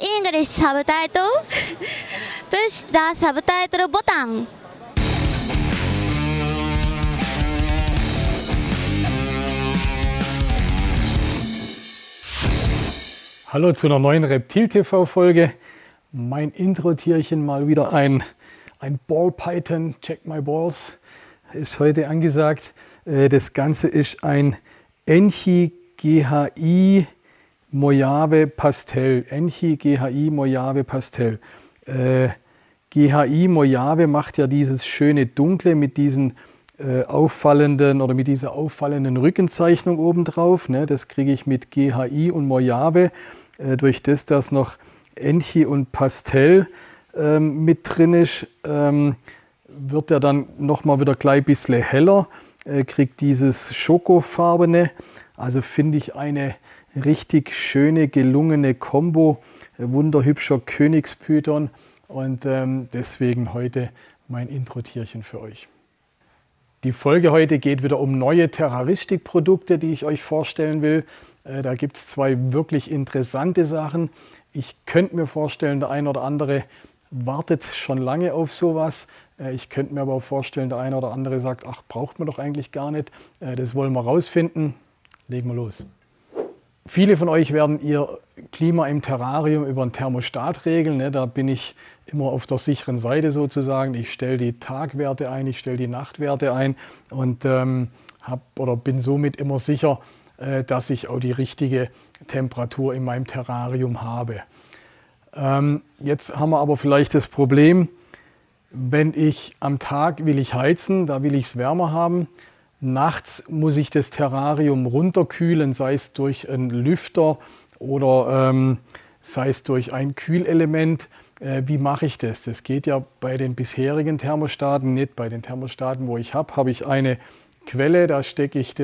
English subtitle. Push the subtitle button. Hallo zu einer neuen Reptil-TV-Folge. Mein Intro-Tierchen mal wieder ein Ball Python, Check My Balls, ist heute angesagt. Das Ganze ist ein Enchi GHI Mojave Pastel. Enchi GHI Mojave Pastel. GHI Mojave macht ja dieses schöne Dunkle mit diesen auffallenden oder mit dieser auffallenden Rückenzeichnung obendrauf. Ne? Das kriege ich mit GHI und Mojave. Durch das, dass noch Enchi und Pastel mit drin ist, wird er dann nochmal wieder gleich ein bisschen heller, kriegt dieses Schokofarbene. Also finde ich eine richtig schöne, gelungene Kombo, wunderhübscher Königspython und deswegen heute mein Intro-Tierchen für euch. Die Folge heute geht wieder um neue Terraristik-Produkte, die ich euch vorstellen will. Da gibt es zwei wirklich interessante Sachen. Ich könnte mir vorstellen, der eine oder andere wartet schon lange auf sowas. Ich könnte mir aber auch vorstellen, der eine oder andere sagt, ach, braucht man doch eigentlich gar nicht. Das wollen wir rausfinden. Legen wir los. Viele von euch werden ihr Klima im Terrarium über ein Thermostat regeln. Da bin ich immer auf der sicheren Seite sozusagen. Ich stelle die Tagwerte ein, ich stelle die Nachtwerte ein und bin somit immer sicher, dass ich auch die richtige Temperatur in meinem Terrarium habe. Jetzt haben wir aber vielleicht das Problem, wenn ich am Tag will ich heizen, da will ich es wärmer haben. Nachts muss ich das Terrarium runterkühlen, sei es durch einen Lüfter oder sei es durch ein Kühlelement. Wie mache ich das? Das geht ja bei den bisherigen Thermostaten nicht. Bei den Thermostaten, wo ich habe ich eine Quelle, da stecke ich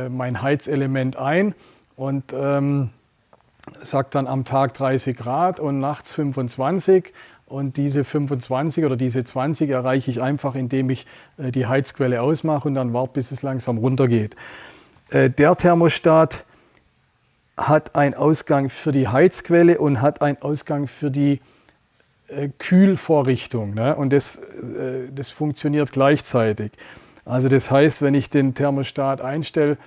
mein Heizelement ein und sagt dann am Tag 30 Grad und nachts 25. Und diese 25 oder diese 20 erreiche ich einfach, indem ich die Heizquelle ausmache und dann warte, bis es langsam runtergeht. Der Thermostat hat einen Ausgang für die Heizquelle und hat einen Ausgang für die Kühlvorrichtung. Ne? Und das funktioniert gleichzeitig. Also das heißt, wenn ich den Thermostat einstelle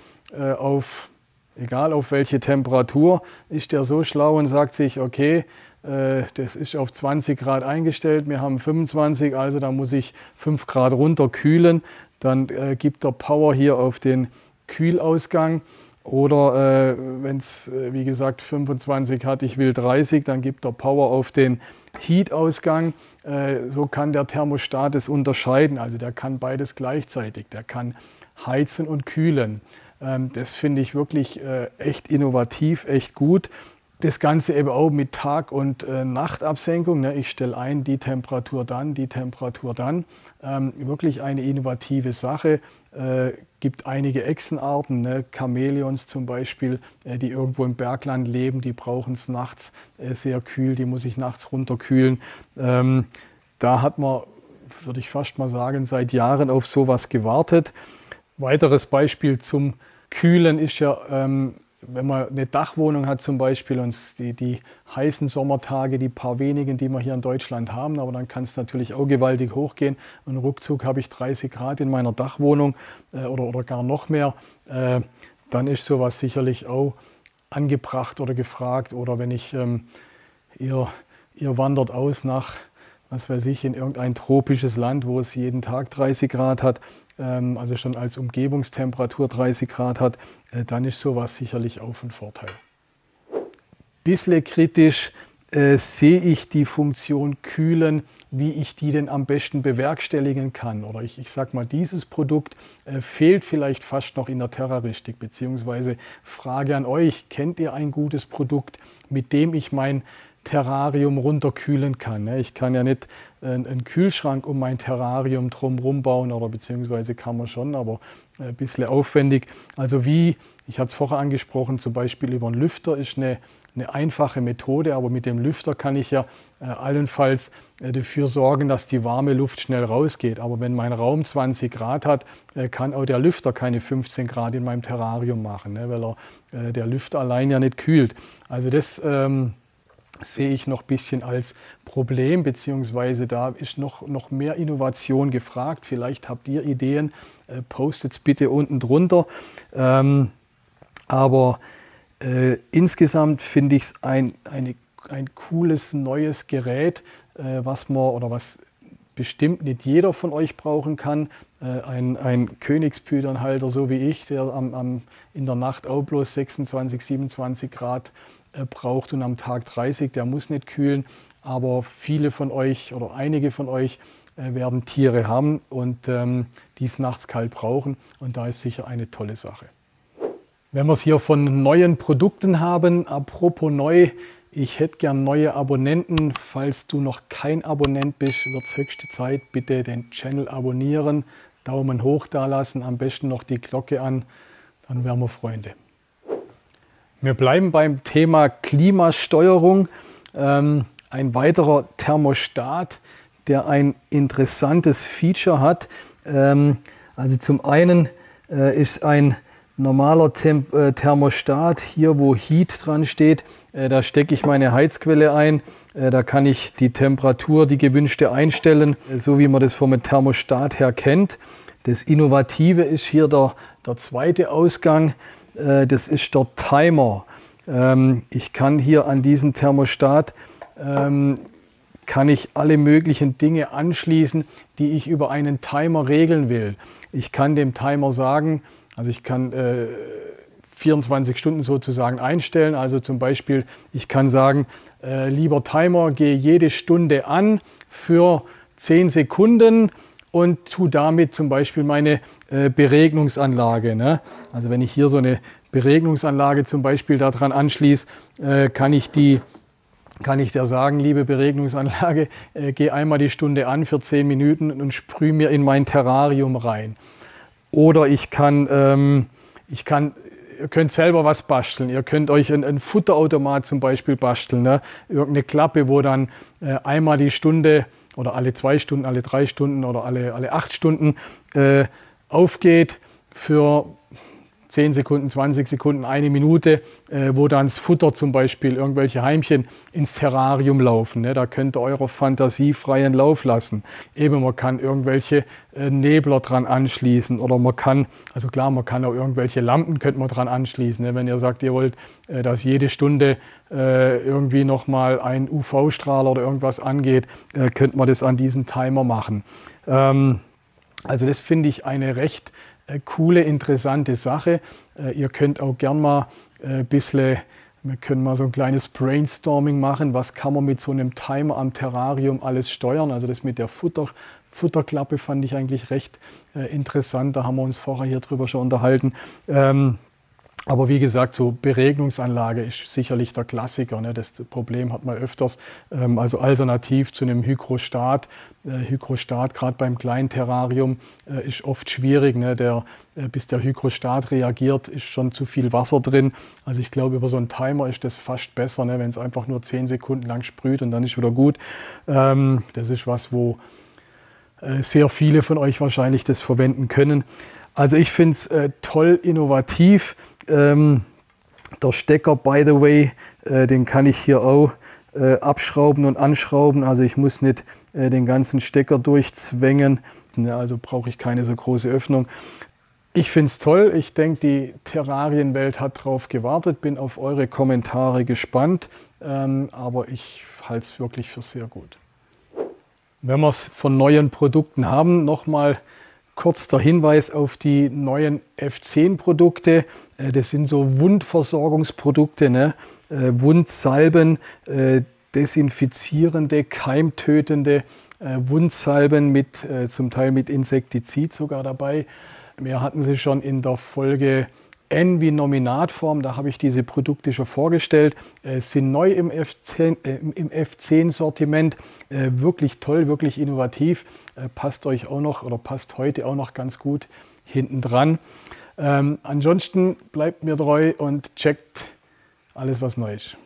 egal auf welche Temperatur, ist der so schlau und sagt sich, okay, das ist auf 20 Grad eingestellt, wir haben 25, also da muss ich 5 Grad runter kühlen. Dann gibt er Power hier auf den Kühlausgang. Oder wenn es, wie gesagt, 25 hat, ich will 30, dann gibt er Power auf den Heat-Ausgang. So kann der Thermostat es unterscheiden. Also der kann beides gleichzeitig. Der kann heizen und kühlen. Das finde ich wirklich echt innovativ, echt gut. Das Ganze eben auch mit Tag- und Nachtabsenkung. Ne? Ich stelle ein, die Temperatur dann, die Temperatur dann. Wirklich eine innovative Sache. Gibt einige Echsenarten, ne? Chamäleons zum Beispiel, die irgendwo im Bergland leben, die brauchen es nachts sehr kühl, die muss ich nachts runterkühlen. Da hat man, würde ich fast mal sagen, seit Jahren auf sowas gewartet. Weiteres Beispiel zum Kühlen ist ja, wenn man eine Dachwohnung hat zum Beispiel und die heißen Sommertage, die paar wenigen, die wir hier in Deutschland haben, aber dann kann es natürlich auch gewaltig hochgehen und ruckzuck habe ich 30 Grad in meiner Dachwohnung oder gar noch mehr, dann ist sowas sicherlich auch angebracht oder gefragt. Oder wenn ihr wandert aus nach, was weiß ich, in irgendein tropisches Land, wo es jeden Tag 30 Grad hat, also schon als Umgebungstemperatur 30 Grad hat, dann ist sowas sicherlich auch von Vorteil. Bisschen kritisch sehe ich die Funktion Kühlen, wie ich die denn am besten bewerkstelligen kann. Oder ich sage mal, dieses Produkt fehlt vielleicht fast noch in der Terraristik, beziehungsweise Frage an euch, kennt ihr ein gutes Produkt, mit dem ich mein Terrarium runterkühlen kann. Ich kann ja nicht einen Kühlschrank um mein Terrarium drumherum bauen, oder beziehungsweise kann man schon, aber ein bisschen aufwendig. Also ich hatte es vorher angesprochen, zum Beispiel über einen Lüfter ist eine einfache Methode, aber mit dem Lüfter kann ich ja allenfalls dafür sorgen, dass die warme Luft schnell rausgeht. Aber wenn mein Raum 20 Grad hat, kann auch der Lüfter keine 15 Grad in meinem Terrarium machen, weil der Lüfter allein ja nicht kühlt. Also das sehe ich noch ein bisschen als Problem, beziehungsweise da ist noch mehr Innovation gefragt. Vielleicht habt ihr Ideen, postet es bitte unten drunter. Aber insgesamt finde ich es ein cooles neues Gerät, was bestimmt nicht jeder von euch brauchen kann. Ein Königspythonhalter, so wie ich, der in der Nacht auch bloß 26, 27 Grad braucht und am Tag 30, der muss nicht kühlen. Aber viele von euch oder einige von euch werden Tiere haben und die es nachts kalt brauchen. Und da ist sicher eine tolle Sache. Wenn wir es hier von neuen Produkten haben, apropos neu, ich hätte gern neue Abonnenten. Falls du noch kein Abonnent bist, wird es höchste Zeit, bitte den Channel abonnieren, Daumen hoch da lassen, am besten noch die Glocke an, dann wären wir Freunde. Wir bleiben beim Thema Klimasteuerung. Ein weiterer Thermostat, der ein interessantes Feature hat. Also zum einen ist ein normaler Thermostat, hier wo Heat dran steht, da stecke ich meine Heizquelle ein, da kann ich die Temperatur, die gewünschte einstellen, so wie man das vom Thermostat her kennt. Das Innovative ist hier der zweite Ausgang, das ist der Timer. Ich kann hier an diesen Thermostat kann ich alle möglichen Dinge anschließen, die ich über einen Timer regeln will. Ich kann dem Timer sagen, also ich kann 24 Stunden sozusagen einstellen. Also zum Beispiel, ich kann sagen, lieber Timer, gehe jede Stunde an für 10 Sekunden und tue damit zum Beispiel meine Beregnungsanlage. Ne? Also wenn ich hier so eine Beregnungsanlage zum Beispiel daran anschließe, kann ich der sagen, liebe Beregnungsanlage, geh einmal die Stunde an für 10 Minuten und sprühe mir in mein Terrarium rein. Oder ihr könnt selber was basteln. Ihr könnt euch einen Futterautomat zum Beispiel basteln. Ne? Irgendeine Klappe, wo dann einmal die Stunde oder alle 2 Stunden, alle 3 Stunden oder alle 8 Stunden aufgeht für 10 Sekunden, 20 Sekunden, 1 Minute, wo dann das Futter zum Beispiel, irgendwelche Heimchen ins Terrarium laufen. Ne? Da könnt ihr eurer Fantasie freien Lauf lassen. Eben, man kann irgendwelche Nebler dran anschließen oder man kann auch irgendwelche Lampen könnte man dran anschließen. Ne? Wenn ihr sagt, ihr wollt, dass jede Stunde irgendwie nochmal ein UV-Strahler oder irgendwas angeht, könnte man das an diesen Timer machen. Also das finde ich eine recht coole, interessante Sache. Ihr könnt auch gern mal wir können mal so ein kleines Brainstorming machen. Was kann man mit so einem Timer am Terrarium alles steuern? Also das mit der Futterklappe fand ich eigentlich recht interessant. Da haben wir uns vorher hier drüber schon unterhalten. Aber wie gesagt, so Beregnungsanlage ist sicherlich der Klassiker. Ne? Das Problem hat man öfters. Also alternativ zu einem Hygrostat. Hygrostat, gerade beim kleinen Terrarium, ist oft schwierig. Ne? Bis der Hygrostat reagiert, ist schon zu viel Wasser drin. Also ich glaube, über so einen Timer ist das fast besser, ne? Wenn es einfach nur 10 Sekunden lang sprüht und dann ist wieder gut. Das ist was, wo sehr viele von euch wahrscheinlich das verwenden können. Also ich finde es toll, innovativ. Der Stecker, by the way, den kann ich hier auch abschrauben und anschrauben. Also ich muss nicht den ganzen Stecker durchzwängen. Ja, also brauche ich keine so große Öffnung. Ich finde es toll. Ich denke, die Terrarienwelt hat darauf gewartet. Bin auf eure Kommentare gespannt. Aber ich halte es wirklich für sehr gut. Wenn wir es von neuen Produkten haben, nochmal kurz der Hinweis auf die neuen F10-Produkte. Das sind so Wundversorgungsprodukte, ne? Wundsalben, desinfizierende, keimtötende Wundsalben zum Teil mit Insektizid sogar dabei. Wir hatten sie schon in der Folge N wie Nominatform, da habe ich diese Produkte schon vorgestellt. Sind neu im F10-Sortiment, wirklich toll, wirklich innovativ. Passt euch auch noch oder passt heute auch noch ganz gut hinten dran. Ansonsten bleibt mir treu und checkt alles, was neu ist.